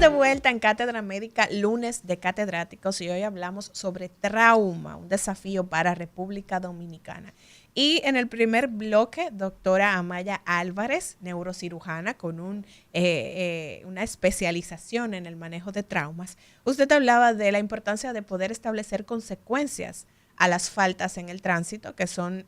de vuelta en Cátedra Médica, lunes de catedráticos, y hoy hablamos sobre trauma, un desafío para República Dominicana. Y en el primer bloque, doctora Amaya Álvarez, neurocirujana con una especialización en el manejo de traumas. Usted hablaba de la importancia de poder establecer consecuencias a las faltas en el tránsito, que son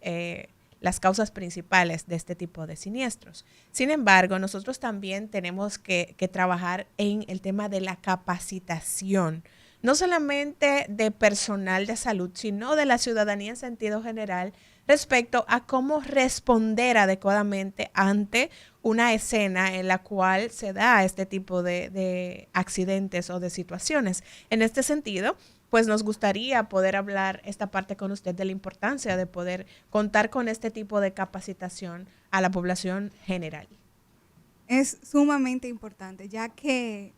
las causas principales de este tipo de siniestros. Sin embargo, nosotros también tenemos que trabajar en el tema de la capacitación, no solamente de personal de salud, sino de la ciudadanía en sentido general, respecto a cómo responder adecuadamente ante una escena en la cual se da este tipo de accidentes o de situaciones. En este sentido, pues nos gustaría poder hablar esta parte con usted de la importancia de poder contar con este tipo de capacitación a la población general. Es sumamente importante, ya que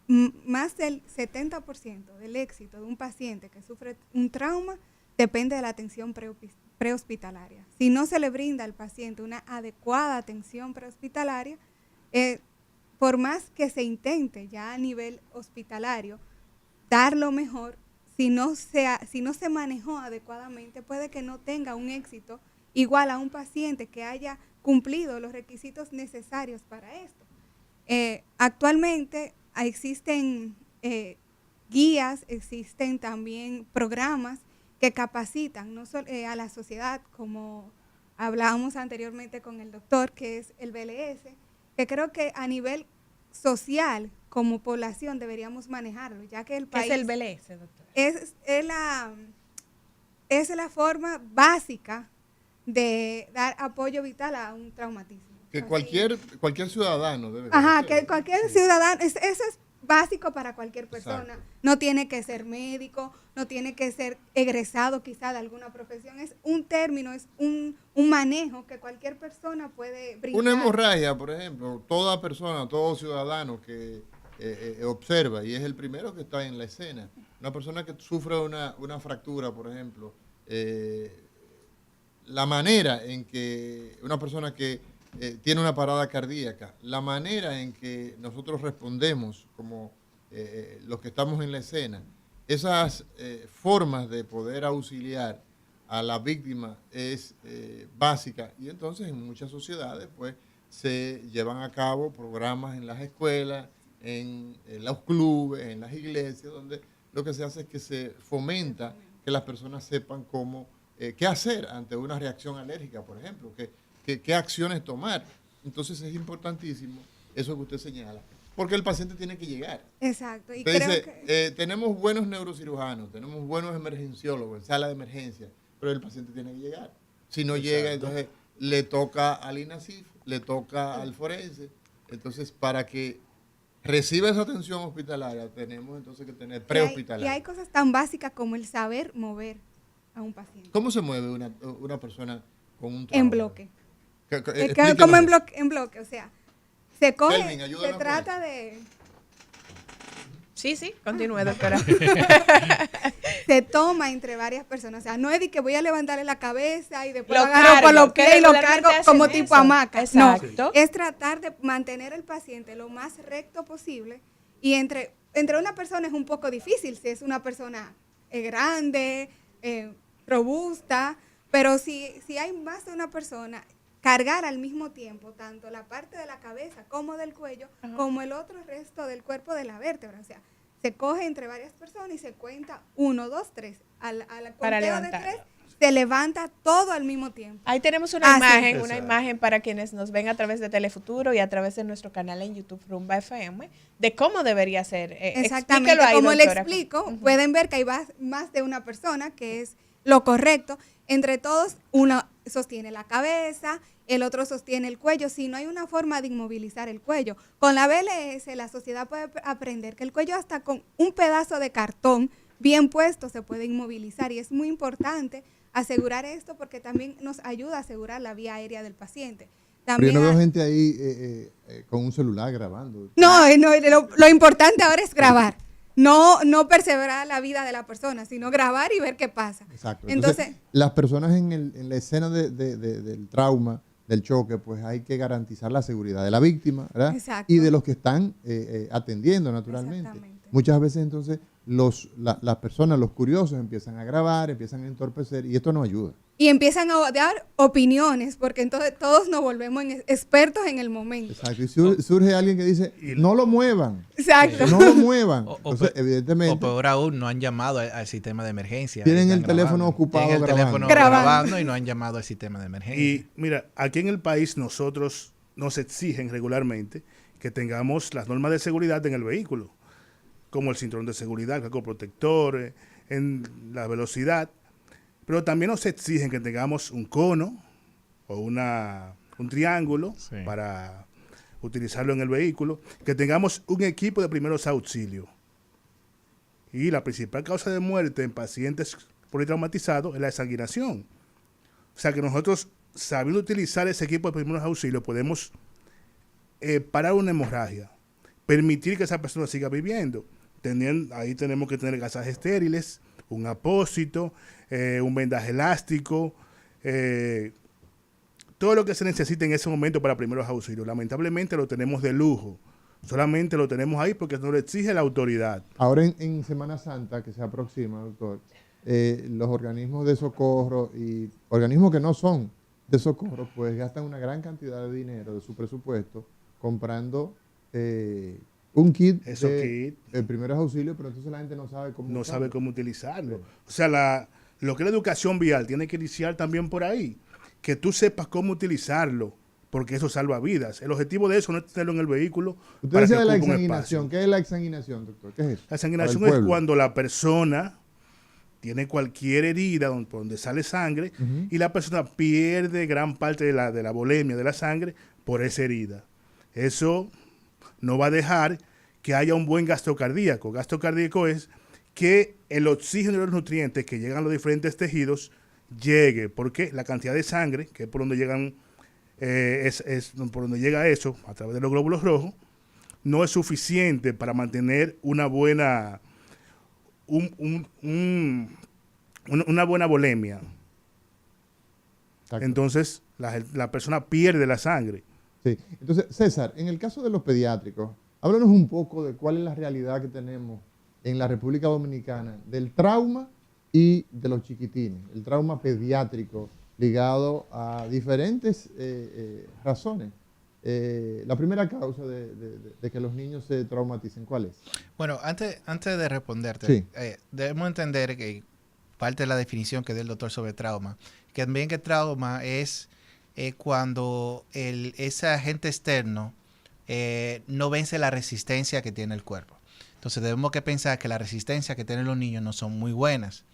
más del 70% del éxito de un paciente que sufre un trauma depende de la atención prehospitalaria. Si no se le brinda al paciente una adecuada atención prehospitalaria, por más que se intente ya a nivel hospitalario dar lo mejor, si no se manejó adecuadamente, puede que no tenga un éxito igual a un paciente que haya cumplido los requisitos necesarios para esto. Actualmente existen guías, existen también programas que capacitan no solo a la sociedad, como hablábamos anteriormente con el doctor, que es el BLS, que creo que a nivel social, como población, deberíamos manejarlo, ya que el país... ¿Qué es el BLS, doctor? Es la forma básica de dar apoyo vital a un traumatismo. Que cualquier ciudadano debe... Ajá, que cualquier ciudadano, eso es básico para cualquier persona. Exacto. No tiene que ser médico, no tiene que ser egresado quizá de alguna profesión, es un término, es un manejo que cualquier persona puede brindar. Una hemorragia, por ejemplo, toda persona, todo ciudadano que observa y es el primero que está en la escena. Una persona que sufre una fractura, por ejemplo, la manera en que una persona que tiene una parada cardíaca, la manera en que nosotros respondemos como los que estamos en la escena, esas formas de poder auxiliar a la víctima es básica, y entonces en muchas sociedades pues se llevan a cabo programas en las escuelas, en los clubes, en las iglesias, donde lo que se hace es que se fomenta que las personas sepan cómo, qué hacer ante una reacción alérgica, por ejemplo, qué acciones tomar. Entonces es importantísimo eso que usted señala, porque el paciente tiene que llegar. Exacto. Y usted creo dice, que tenemos buenos neurocirujanos, tenemos buenos emergenciólogos en sala de emergencia, pero el paciente tiene que llegar. Si no llega, entonces le toca al INASIF, le toca al forense. Entonces, para que reciba esa atención hospitalaria, tenemos entonces que tener prehospitalaria. y hay cosas tan básicas como el saber mover a un paciente. ¿Cómo se mueve una persona con un trauma? En bloque. Explíquenos Como eso. en bloque, o sea, se coge, Kelvin, ayúdanos se con trata eso. de... Sí, continúe, doctora. Se toma entre varias personas, o sea, no es de que voy a levantarle la cabeza y después Lo lo agarro por los cargo, que pies y lo regularmente cargo hacen como eso. tipo hamaca. Exacto. No, es tratar de mantener al paciente lo más recto posible, y entre una persona es un poco difícil, si es una persona grande, robusta, pero si hay más de una persona, cargar al mismo tiempo tanto la parte de la cabeza como del cuello, Ajá, como el otro resto del cuerpo de la vértebra, o sea, se coge entre varias personas y se cuenta 1, 2, 3. Al conteo de levantar. 3 se levanta todo al mismo tiempo. Ahí tenemos una imagen, sí. una imagen para quienes nos ven a través de Telefuturo y a través de nuestro canal en YouTube Rumba FM, de cómo debería ser. Exactamente, Explíquelo ahí, como le doctora. explico, Ujú. pueden ver que hay más de una persona, que es lo correcto. Entre todos, uno sostiene la cabeza, el otro sostiene el cuello. Si no hay una forma de inmovilizar el cuello, con la BLS la sociedad puede aprender que el cuello hasta con un pedazo de cartón bien puesto se puede inmovilizar, y es muy importante asegurar esto porque también nos ayuda a asegurar la vía aérea del paciente. Pero También yo no veo gente ahí con un celular grabando. no, lo importante ahora es grabar. No perseverar la vida de la persona, sino grabar y ver qué pasa. Exacto. Entonces, las personas en la escena del trauma del choque, pues hay que garantizar la seguridad de la víctima, ¿verdad? Exacto. Y de los que están atendiendo, naturalmente. Exactamente. Muchas veces entonces las personas, los curiosos, empiezan a grabar, empiezan a entorpecer y esto no ayuda. Y empiezan a dar opiniones, porque entonces todos nos volvemos expertos en el momento. Exacto. Y surge alguien que dice, no lo muevan. Exacto. No lo muevan. O Entonces, evidentemente, peor aún, no han llamado al sistema de emergencia. tienen Están el teléfono grabando. ocupado Tienen el teléfono grabando. grabando y no han llamado al sistema de emergencia. Y mira, aquí en el país nosotros nos exigen regularmente que tengamos las normas de seguridad en el vehículo, como el cinturón de seguridad, el casco protector, en la velocidad, pero también nos exigen que tengamos un cono o un triángulo Sí. para utilizarlo en el vehículo, que tengamos un equipo de primeros auxilios. Y la principal causa de muerte en pacientes politraumatizados es la desanguinación. O sea que nosotros, sabiendo utilizar ese equipo de primeros auxilios, podemos parar una hemorragia, permitir que esa persona siga viviendo. Ahí tenemos que tener gasas estériles, un apósito, un vendaje elástico, todo lo que se necesita en ese momento para primeros auxilios. Lamentablemente lo tenemos de lujo. Solamente lo tenemos ahí porque nos lo exige la autoridad. ahora en Semana Santa, que se aproxima, doctor, los organismos de socorro y organismos que no son de socorro, pues gastan una gran cantidad de dinero de su presupuesto comprando un kit de primeros auxilios, pero entonces la gente no sabe cómo No usarlo. sabe cómo utilizarlo. Sí. O sea, lo que es la educación vial tiene que iniciar también por ahí. Que tú sepas cómo utilizarlo, porque eso salva vidas. El objetivo de eso no es tenerlo en el vehículo. Usted para que decía de la ocupe un exsanguinación. espacio. ¿Qué es la exsanguinación, doctor? ¿Qué es eso? La sanguinación Para el es pueblo. cuando la persona tiene por donde sale sangre y la persona pierde gran parte de la volemia de la sangre por esa herida. Eso no va a dejar que haya un buen gasto cardíaco. Gasto cardíaco es que el oxígeno y los nutrientes que llegan a los diferentes tejidos llegue, porque la cantidad de sangre, que es por donde llegan, por donde llega eso, a través de los glóbulos rojos, no es suficiente para mantener una buena una buena volemia. Exacto. Entonces, la persona pierde la sangre. Sí. Entonces, César, en el caso de los pediátricos, háblanos un poco de cuál es la realidad que tenemos en la República Dominicana del trauma y de los chiquitines, el trauma pediátrico ligado a diferentes razones. La primera causa de que los niños se traumaticen, ¿cuál es? Bueno, antes de responderte, Sí. debemos entender que parte de la definición que dio el doctor sobre trauma, que también que trauma es cuando ese agente externo no vence la resistencia que tiene el cuerpo. Entonces debemos que pensar que la resistencia que tienen los niños no son muy buenas.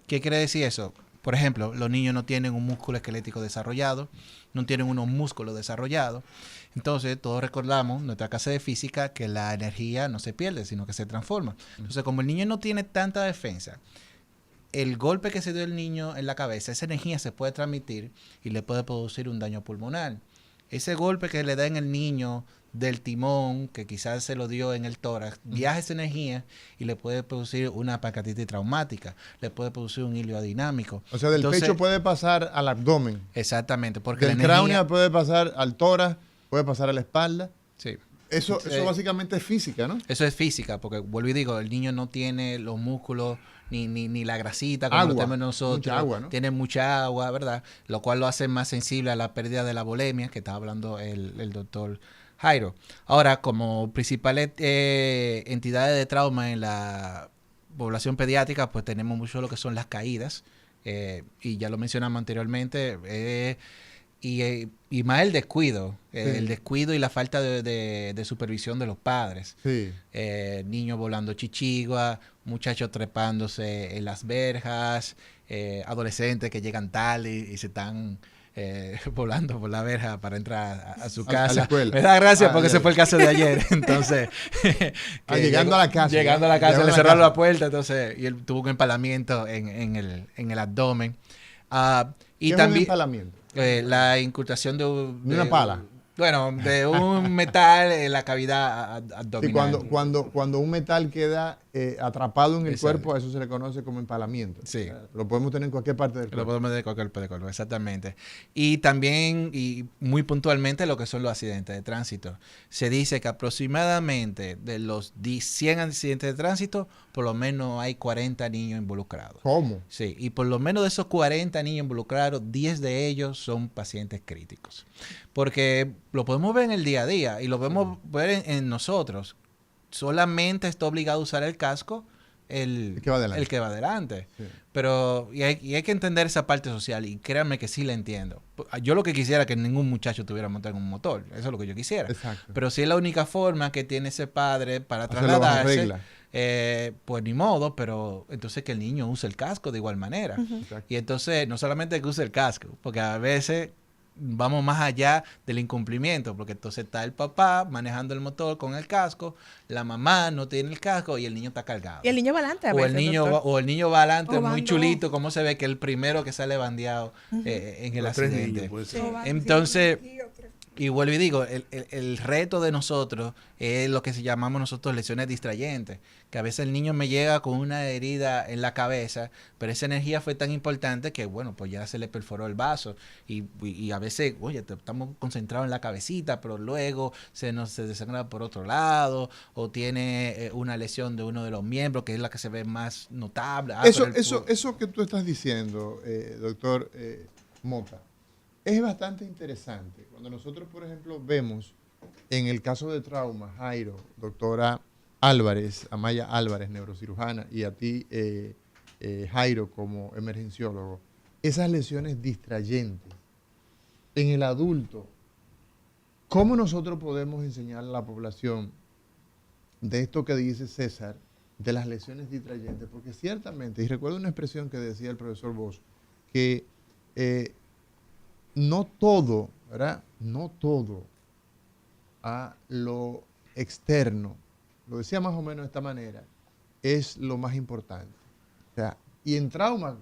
¿Qué quiere decir eso? Por ejemplo, los niños no tienen un músculo esquelético desarrollado, no tienen unos músculos desarrollados. Entonces, todos recordamos nuestra clase de física que la energía no se pierde, sino que se transforma. Entonces, como el niño no tiene tanta defensa, el golpe que se dio el niño en la cabeza, esa energía se puede transmitir y le puede producir un daño pulmonar. Ese golpe que le da en el niño del timón, que quizás se lo dio en el tórax, viaja esa energía y le puede producir una pancreatitis traumática, le puede producir un hilo adinámico. O sea, del Entonces, pecho puede pasar al abdomen. Exactamente, porque Del la energía... cráneo puede pasar al tórax, puede pasar a la espalda. Sí. Eso Sí. básicamente es física, ¿no? Eso es física, porque vuelvo y digo, el niño no tiene los músculos ni la grasita como Agua, lo tenemos nosotros. mucha agua, ¿no? Tiene mucha agua, ¿verdad? Lo cual lo hace más sensible a la pérdida de la volemia, que estaba hablando el doctor Jairo. Ahora, como principales entidades de trauma en la población pediátrica, pues tenemos mucho lo que son las caídas, y ya lo mencionamos anteriormente, y más el descuido, el descuido y la falta de supervisión de los padres. Sí. Niños volando chichigua, muchachos trepándose en las verjas, adolescentes que llegan tarde y se están volando por la verja para entrar a su A la casa. escuela. Me da gracia Ah, porque ya. ese fue el caso de ayer. Entonces, Llegando a la casa. Llegando a la casa, Llegando a le la cerraron casa. la puerta, entonces, y él tuvo un empalamiento en el abdomen. Y ¿Qué es un también empalamiento? la incrustación de una pala. Bueno, de un metal en la cavidad Y abdominal. cuando un metal queda atrapado en el Exacto. cuerpo, a eso se le conoce como empalamiento. Sí. Lo podemos tener en cualquier parte del Lo cuerpo. podemos de cualquier cuerpo, exactamente. Y también, y muy puntualmente, lo que son los accidentes de tránsito. Se dice que aproximadamente de los 100 accidentes de tránsito, por lo menos hay 40 niños involucrados. ¿Cómo? Sí, y por lo menos de esos 40 niños involucrados, 10 de ellos son pacientes críticos. Porque lo podemos ver en el día a día y lo podemos ver en nosotros. Solamente está obligado a usar el casco el que va adelante. el que va adelante. Sí. Pero, y hay que entender esa parte social, y créanme que sí la entiendo. Yo lo que quisiera es que ningún muchacho tuviera montado en un motor, eso es lo que yo quisiera. Exacto. Pero si es la única forma que tiene ese padre para Hacerlo bajo trasladarse, regla. pues ni modo, pero entonces que el niño use el casco de igual manera. Exacto. Y entonces, no solamente que use el casco, porque a veces vamos más allá del incumplimiento, porque entonces está el papá manejando el motor con el casco, la mamá no tiene el casco y el niño está cargado. Y el niño va adelante a O veces, el niño doctor. o el niño va adelante O muy van chulito, como se ve que el primero que sale bandeado en el Los 3 accidente. niños, pues. Sí. Entonces, Sí, otro. y vuelvo y digo, el reto de nosotros es lo que se llamamos nosotros lesiones distrayentes, que a veces el niño me llega con una herida en la cabeza, pero esa energía fue tan importante que, bueno, pues ya se le perforó el vaso y a veces, oye, estamos concentrados en la cabecita, pero luego se desangra por otro lado o tiene una lesión de uno de los miembros, que es la que se ve más notable. Eso que tú estás diciendo, doctor Mota, es bastante interesante. Cuando nosotros, por ejemplo, vemos en el caso de trauma, Jairo, doctora Álvarez, Amaya Álvarez, neurocirujana, y a ti, Jairo, como emergenciólogo, esas lesiones distrayentes en el adulto, ¿cómo nosotros podemos enseñar a la población de esto que dice César, de las lesiones distrayentes? Porque ciertamente, y recuerdo una expresión que decía el profesor Bosch, que no todo, ¿verdad? No todo a lo externo, lo decía más o menos de esta manera, es lo más importante. O sea, y en trauma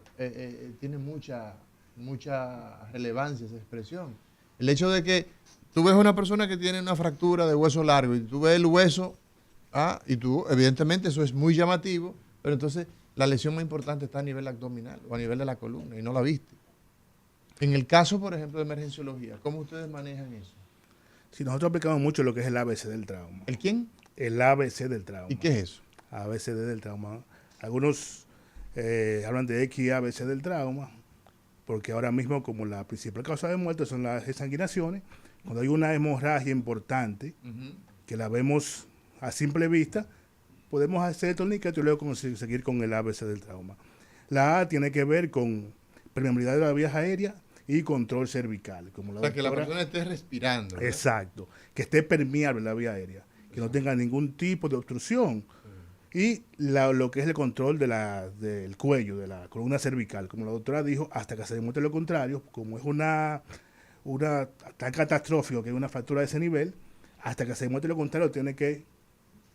tiene mucha relevancia esa expresión. El hecho de que tú ves a una persona que tiene una fractura de hueso largo y tú ves el hueso, y tú, evidentemente eso es muy llamativo, pero entonces la lesión más importante está a nivel abdominal o a nivel de la columna y no la viste. En el caso, por ejemplo, de emergenciología, ¿cómo ustedes manejan eso? Si nosotros aplicamos mucho lo que es el ABC del trauma. ¿El quién? El ABC del trauma. ¿Y qué es eso? ABCD del trauma. Algunos hablan de XABC del trauma, porque ahora mismo como la principal causa de muerte son las desanguinaciones, cuando hay una hemorragia importante, que la vemos a simple vista, podemos hacer el torniquete y luego seguir con el ABC del trauma. La A tiene que ver con permeabilidad de las vías aéreas y control cervical. Como O sea, que la persona esté respirando, ¿verdad? Exacto, que esté permeable la vía aérea, que no tenga ningún tipo de obstrucción. Y lo que es el control del cuello, de la columna cervical, como la doctora dijo, hasta que se demuestre lo contrario, como es una tan catastrófico que es una fractura de ese nivel, hasta que se demuestre lo contrario tiene que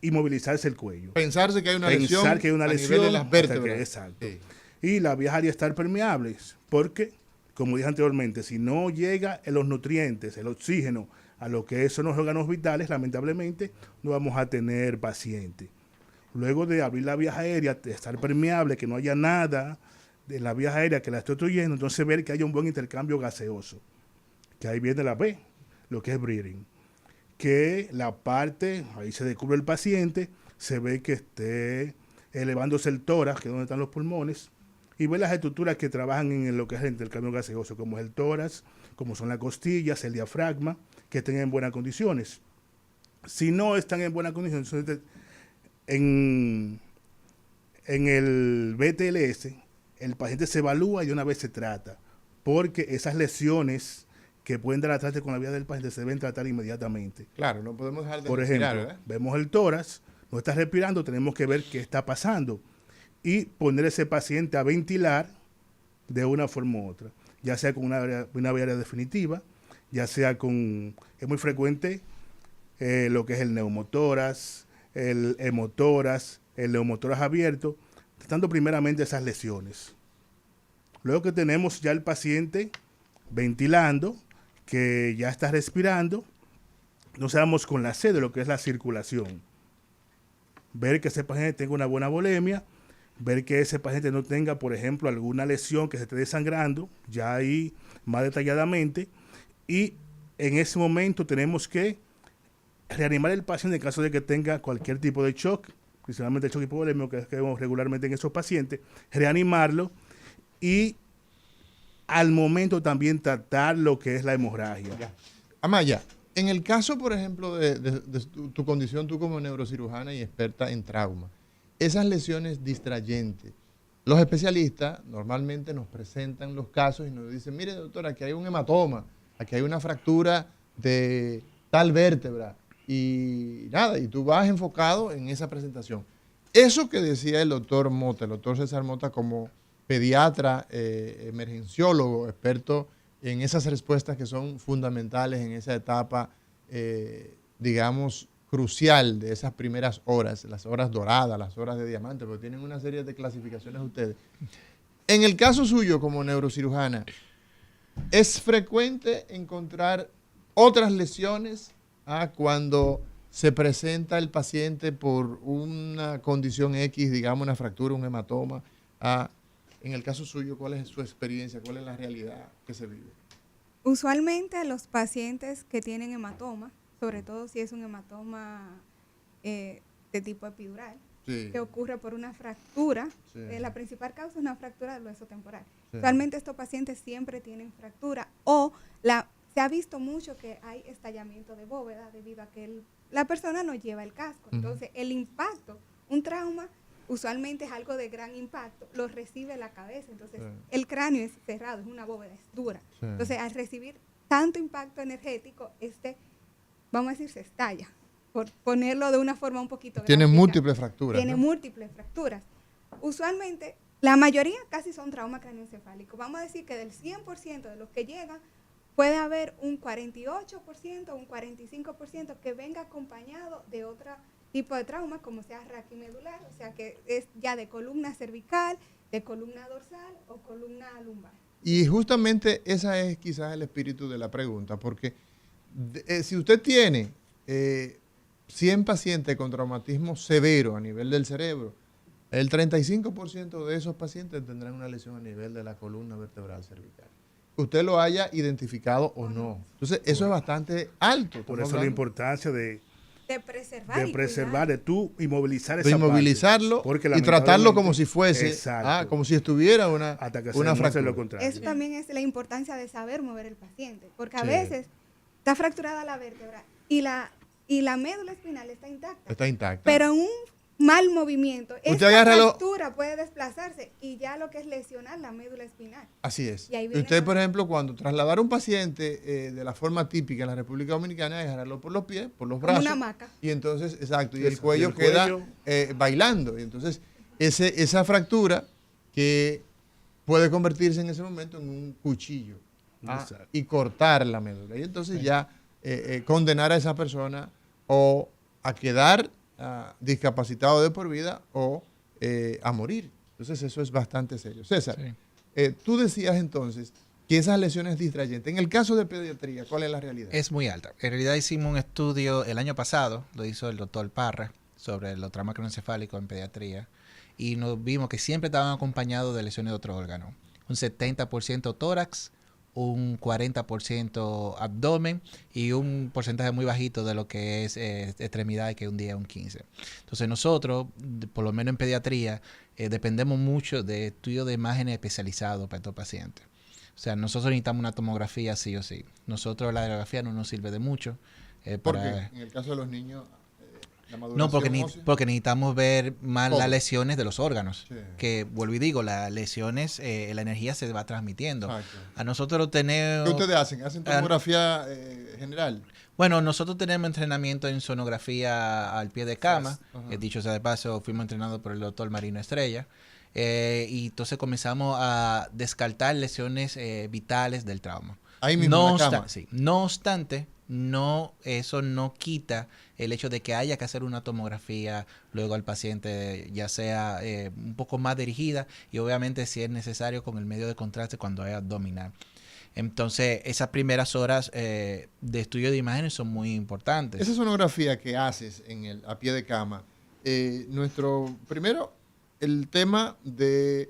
inmovilizarse el cuello. Pensarse que hay una Pensar lesión que hay una a lesión nivel de las hasta que- vértebras. exacto. Sí. Y las vías aéreas estar permeables, porque, como dije anteriormente, si no llega los nutrientes, el oxígeno, a lo que son los órganos vitales, lamentablemente, no vamos a tener paciente. Luego de abrir la vía aérea, de estar permeable, que no haya nada de la vía aérea que la esté obstruyendo, entonces ver que haya un buen intercambio gaseoso, que ahí viene la B, lo que es breathing, que la parte, ahí se descubre el paciente, se ve que esté elevándose el tórax, que es donde están los pulmones, y ver las estructuras que trabajan en lo que es el intercambio gaseoso, como es el tórax, como son las costillas, el diafragma, que estén en buenas condiciones. Si no están en buenas condiciones, entonces en el BTLS, el paciente se evalúa y de una vez se trata, porque esas lesiones que pueden dar atrás con la vida del paciente se deben tratar inmediatamente. Claro, no podemos dejar de Por respirar, ejemplo, ¿verdad? vemos el tórax, no está respirando, tenemos que ver qué está pasando y poner a ese paciente a ventilar de una forma u otra, ya sea con una vía aérea definitiva, ya sea con, es muy frecuente lo que es el neumotórax, el hemotórax, el neumotórax abierto, tratando primeramente esas lesiones. Luego que tenemos ya el paciente ventilando, que ya está respirando, no seamos con la C de lo que es la circulación. Ver que ese paciente tenga una buena volemia, ver que ese paciente no tenga, por ejemplo, alguna lesión que se esté desangrando, ya ahí más detalladamente, y en ese momento tenemos que reanimar al paciente en caso de que tenga cualquier tipo de shock, principalmente el shock hipovolémico que vemos regularmente en esos pacientes, reanimarlo y al momento también tratar lo que es la hemorragia. Ya. Amaya, en el caso, por ejemplo, de tu condición, tú como neurocirujana y experta en trauma, esas lesiones distrayentes, los especialistas normalmente nos presentan los casos y nos dicen, mire doctora, aquí hay un hematoma, aquí hay una fractura de tal vértebra y nada, y tú vas enfocado en esa presentación. Eso que decía el doctor Mota, el doctor César Mota como pediatra, emergenciólogo, experto en esas respuestas que son fundamentales en esa etapa, digamos, crucial de esas primeras horas, las horas doradas, las horas de diamante, porque tienen una serie de clasificaciones ustedes. En el caso suyo como neurocirujana, ¿es frecuente encontrar otras lesiones cuando se presenta el paciente por una condición X, digamos una fractura, un hematoma? En el caso suyo, ¿cuál es su experiencia? ¿Cuál es la realidad que se vive? Usualmente los pacientes que tienen hematoma, sobre todo si es un hematoma de tipo epidural, Sí. que ocurre por una fractura, Sí. la principal causa es una fractura del hueso temporal. Sí. Usualmente estos pacientes siempre tienen fractura o se ha visto mucho que hay estallamiento de bóveda debido a que la persona no lleva el casco. Entonces el impacto, un trauma, usualmente es algo de gran impacto, lo recibe la cabeza, entonces el cráneo es cerrado, es una bóveda, es dura. Sí. Entonces al recibir tanto impacto energético, vamos a decir, se estalla, por ponerlo de una forma un poquito Tiene gráfica. múltiples fracturas. Tiene ¿no? múltiples fracturas. Usualmente, la mayoría casi son trauma craneoencefálico. Vamos a decir que del 100% de los que llegan, puede haber un 48%, un 45% que venga acompañado de otro tipo de trauma, como sea raquimedular, o sea que es ya de columna cervical, de columna dorsal o columna lumbar. Y justamente ese es quizás el espíritu de la pregunta, porque si usted tiene 100 pacientes con traumatismo severo a nivel del cerebro, el 35% de esos pacientes tendrán una lesión a nivel de la columna vertebral cervical. Usted lo haya identificado o no. Entonces, eso es bastante alto. Por eso la importancia de preservar, de tú inmovilizar esa de inmovilizarlo parte, porque y tratarlo como lamentablemente, si fuese, exacto, como si estuviera hasta que se una demuestre fractura. lo contrario. Eso también es la importancia de saber mover el paciente, porque a Sí. veces está fracturada la vértebra y la médula espinal está intacta. Está intacta. Pero en un mal movimiento, Usted esta agárralo. fractura puede desplazarse y ya lo que es lesionar la médula espinal. Así es. Y ahí viene Usted, la- por ejemplo, cuando trasladar a un paciente de la forma típica en la República Dominicana es agarrarlo por los pies, por los Como brazos. una hamaca. Y entonces, exacto, y el Exacto, cuello y el queda cuello. bailando. Y entonces, esa fractura puede convertirse en ese momento en un cuchillo Exacto. y cortar la médula. Y entonces ya condenar a esa persona o a quedar discapacitado de por vida o a morir. Entonces eso es bastante serio. César, Sí. tú decías entonces que esas lesiones distrayentes, en el caso de pediatría, ¿cuál es la realidad? Es muy alta. En realidad hicimos un estudio el año pasado, lo hizo el doctor Parra, sobre los traumas craneoencefálicos en pediatría, y nos vimos que siempre estaban acompañados de lesiones de otro órgano. Un 70% tórax, un 40% abdomen y un porcentaje muy bajito de lo que es extremidades, que un día un 15%. Entonces nosotros, por lo menos en pediatría, dependemos mucho de estudios de imágenes especializados para estos pacientes. O sea, nosotros necesitamos una tomografía sí o sí. Nosotros la radiografía no nos sirve de mucho. ¿Por qué? En el caso de los niños, la maduración No, ósea. porque necesitamos ver más Todo. las lesiones de los órganos. Sí. Que, vuelvo y digo, las lesiones, la energía se va transmitiendo. Exacto. A nosotros tenemos... ¿Qué ustedes hacen? ¿Hacen tomografía general? Bueno, nosotros tenemos entrenamiento en sonografía al pie de cama. Ajá. Dicho sea de paso, fuimos entrenados por el doctor Marino Estrella. Y entonces comenzamos a descartar lesiones vitales del trauma. Ahí mismo en la cama. Sí. No obstante, eso no quita el hecho de que haya que hacer una tomografía luego al paciente, ya sea un poco más dirigida y obviamente si es necesario con el medio de contraste cuando es abdominal. Entonces, esas primeras horas de estudio de imágenes son muy importantes. Esa sonografía que haces a pie de cama, primero, el tema de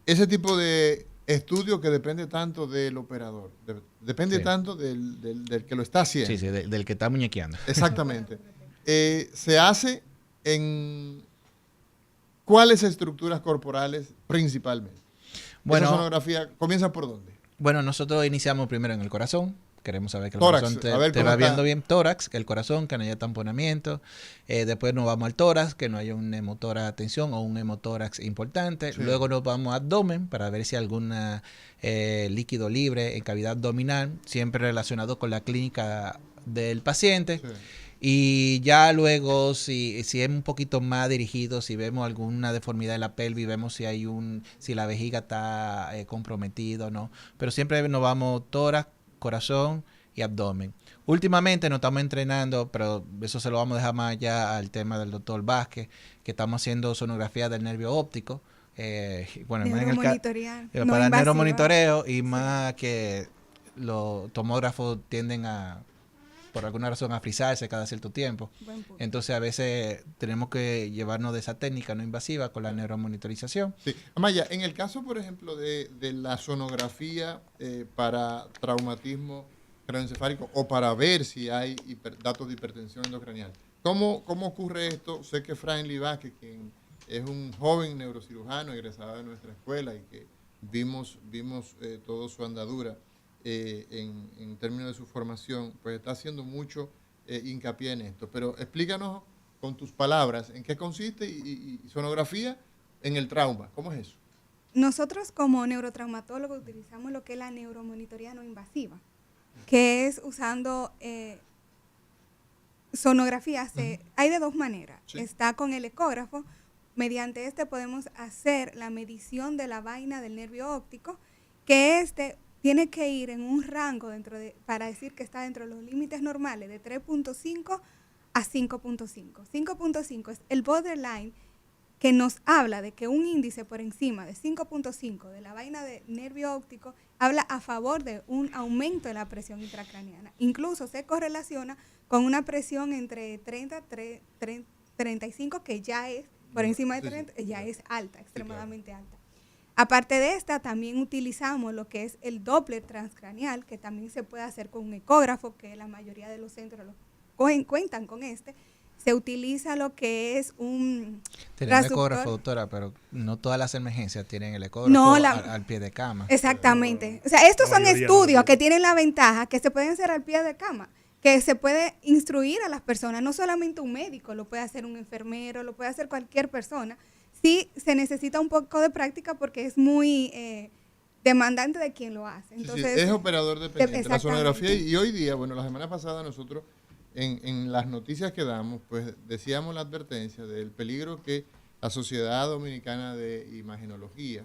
ese tipo de estudio que depende tanto del operador, depende Sí. tanto del que lo está haciendo. Sí, sí, del que está muñequeando. Exactamente. Se hace en cuáles estructuras corporales principalmente. Bueno, Esa sonografía comienza por dónde. Bueno, nosotros iniciamos primero en el corazón. Queremos saber que el Tórax, corazón a ver te cómo va está. viendo bien. Tórax, que el corazón, que no haya tamponamiento. Después nos vamos al tórax, que no haya un hemotórax de tensión o un hemotórax importante. Sí. Luego nos vamos a abdomen para ver si hay algún líquido libre en cavidad abdominal, siempre relacionado con la clínica del paciente. Sí. Y ya luego, si es un poquito más dirigido, si vemos alguna deformidad de la pelvis, vemos si la vejiga está comprometida o no. Pero siempre nos vamos tórax, corazón y abdomen. Últimamente nos estamos entrenando, pero eso se lo vamos a dejar más allá al tema del doctor Vázquez, que estamos haciendo sonografía del nervio óptico. Bueno, más en el Neuromonitorear, no para el invasiva. neuromonitoreo y más que los tomógrafos tienden por alguna razón a frizarse cada cierto tiempo. Buen punto. Entonces a veces tenemos que llevarnos de esa técnica no invasiva con la neuromonitorización. Sí. Amaya, en el caso, por ejemplo, de la sonografía para traumatismo craneoencefálico o para ver si hay datos de hipertensión endocranial, ¿cómo ocurre esto? Sé que Franklin Vázquez, quien es un joven neurocirujano egresado de nuestra escuela y que vimos toda su andadura en términos de su formación, pues está haciendo mucho hincapié en esto. Pero explícanos con tus palabras en qué consiste y sonografía en el trauma. ¿Cómo es eso? Nosotros como neurotraumatólogos utilizamos lo que es la neuromonitoría no invasiva, que es usando sonografía. Hay de dos maneras. Sí. Está con el ecógrafo. Mediante este podemos hacer la medición de la vaina del nervio óptico, que tiene que ir en un rango para decir que está dentro de los límites normales de 3.5 a 5.5. 5.5 es el borderline que nos habla de que un índice por encima de 5.5 de la vaina de nervio óptico habla a favor de un aumento de la presión intracraniana. Incluso se correlaciona con una presión entre 35, que ya es por encima de 30, ya es alta, extremadamente alta. Aparte de esta, también utilizamos lo que es el Doppler transcranial, que también se puede hacer con un ecógrafo, que la mayoría de los centros cuentan con este. Se utiliza lo que es un Tenemos transductor. ecógrafo, doctora, pero no todas las emergencias tienen el ecógrafo al pie de cama. Exactamente. O sea, estos son mayoría estudios no. que tienen la ventaja que se pueden hacer al pie de cama, que se puede instruir a las personas, no solamente un médico, lo puede hacer un enfermero, lo puede hacer cualquier persona. Sí se necesita un poco de práctica porque es muy demandante de quien lo hace. Entonces, sí, es operador dependiente. La exactamente. sonografía, y hoy día, bueno, la semana pasada nosotros en las noticias que damos, pues decíamos la advertencia del peligro que la Sociedad Dominicana de Imagenología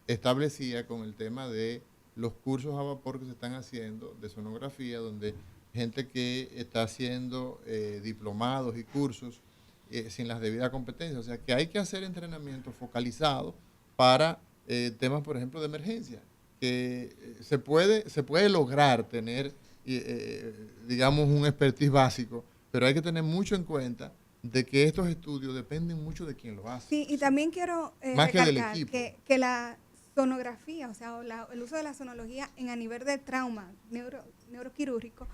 establecía con el tema de los cursos a vapor que se están haciendo de sonografía, donde gente que está haciendo diplomados y cursos sin las debidas competencias. O sea, que hay que hacer entrenamiento focalizado para temas, por ejemplo, de emergencia, que se puede lograr tener, digamos, un expertise básico, pero hay que tener mucho en cuenta de que estos estudios dependen mucho de quien lo hace. Sí, y también quiero Más que del recalcar equipo. que la sonografía, o sea, el uso de la sonología a nivel de trauma neuroquirúrgico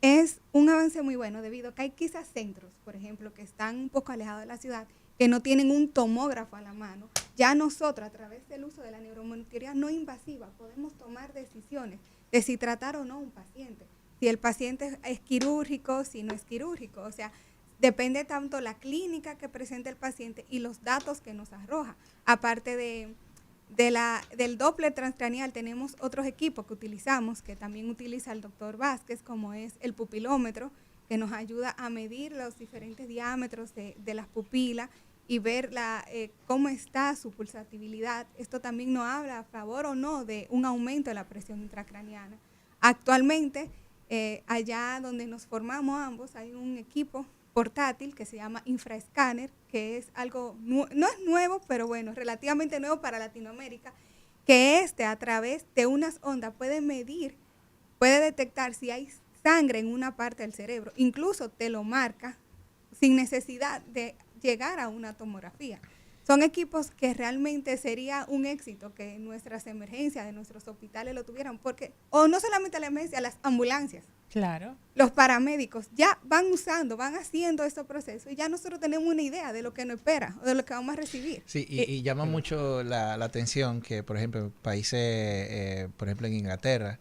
es un avance muy bueno, debido a que hay quizás centros, por ejemplo, que están un poco alejados de la ciudad, que no tienen un tomógrafo a la mano. Ya nosotros, a través del uso de la neuromonitoría no invasiva, podemos tomar decisiones de si tratar o no un paciente, si el paciente es quirúrgico, si no es quirúrgico. O sea, depende tanto la clínica que presenta el paciente y los datos que nos arroja. Aparte del Doppler transcranial, tenemos otros equipos que utilizamos, que también utiliza el doctor Vázquez, como es el pupilómetro, que nos ayuda a medir los diferentes diámetros de las pupilas y ver cómo está su pulsatividad. Esto también nos habla a favor o no de un aumento de la presión intracraniana. Actualmente, allá donde nos formamos ambos, hay un equipo portátil que se llama infraescáner, que es algo, no es nuevo, pero bueno, relativamente nuevo para Latinoamérica, que a través de unas ondas puede medir, puede detectar si hay sangre en una parte del cerebro, incluso te lo marca sin necesidad de llegar a una tomografía. Son equipos que realmente sería un éxito que nuestras emergencias de nuestros hospitales lo tuvieran, porque, o no solamente la emergencia, las ambulancias, Claro. los paramédicos ya van usando, van haciendo estos procesos y ya nosotros tenemos una idea de lo que nos espera o de lo que vamos a recibir. Sí, y llama mucho la atención que, por ejemplo, en países, por ejemplo, en Inglaterra,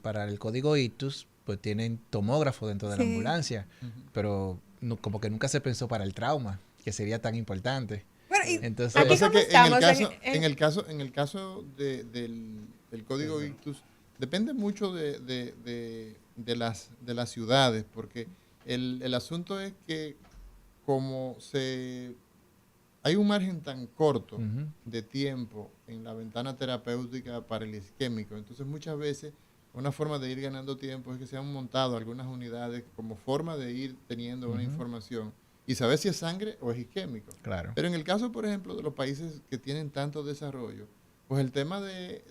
para el código ictus, pues tienen tomógrafo dentro de la Sí. ambulancia, pero como que nunca se pensó para el trauma, que sería tan importante. Bueno, y Entonces, Lo que Aquí pasa es que como estamos en el caso del código ictus, depende mucho de las ciudades, porque el asunto es que como hay un margen tan corto Ujú. de tiempo en la ventana terapéutica para el isquémico, entonces muchas veces una forma de ir ganando tiempo es que se han montado algunas unidades como forma de ir teniendo una información y saber si es sangre o es isquémico. claro. Pero en el caso, por ejemplo, de los países que tienen tanto desarrollo, pues el tema de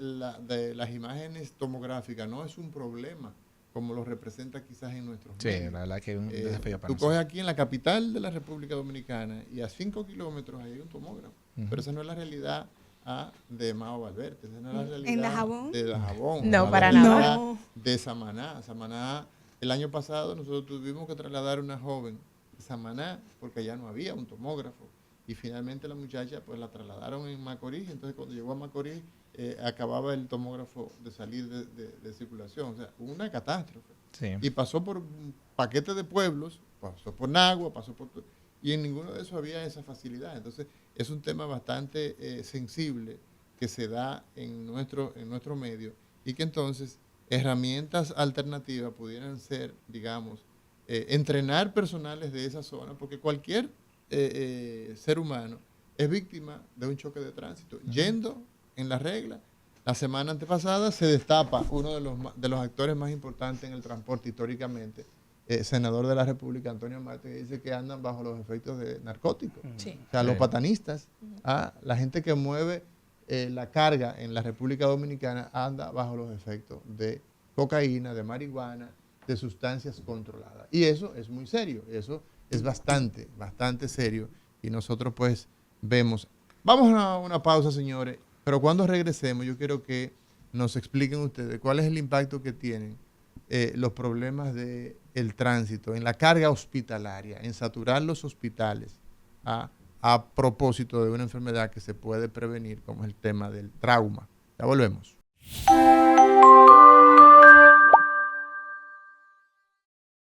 las imágenes tomográficas no es un problema como lo representa quizás en nuestros Sí, medios. la verdad que es un desafío para Tú nosotros. coges aquí en la capital de la República Dominicana y a 5 kilómetros hay un tomógrafo. Ujú. Pero esa no es la realidad de Mao Valverde, esa no es la realidad ¿En Dajabón? de Dajabón. No, la para realidad nada. No. de Samaná. Samaná, el año pasado nosotros tuvimos que trasladar a una joven de Samaná porque ya no había un tomógrafo. Y finalmente la muchacha pues la trasladaron en Macorís. Entonces cuando llegó a Macorís acababa el tomógrafo de salir de circulación. O sea, hubo una catástrofe. Sí. Y pasó por un paquete de pueblos, pasó por Nagua, y en ninguno de esos había esa facilidad. Entonces, es un tema bastante sensible que se da en nuestro medio y que entonces herramientas alternativas pudieran ser, digamos, entrenar personales de esa zona, porque cualquier ser humano es víctima de un choque de tránsito. Yendo en la regla, la semana antepasada se destapa uno de los actores más importantes en el transporte históricamente, senador de la República, Antonio Marte, que dice que andan bajo los efectos de narcóticos. Sí. O sea, los Sí. patanistas, la gente que mueve la carga en la República Dominicana anda bajo los efectos de cocaína, de marihuana, de sustancias controladas. Y eso es muy serio, eso es bastante, bastante serio. Y nosotros pues vemos. Vamos a una pausa, señores, pero cuando regresemos yo quiero que nos expliquen ustedes cuál es el impacto que tienen los problemas del tránsito en la carga hospitalaria, en saturar los hospitales a propósito de una enfermedad que se puede prevenir, como es el tema del trauma. Ya volvemos.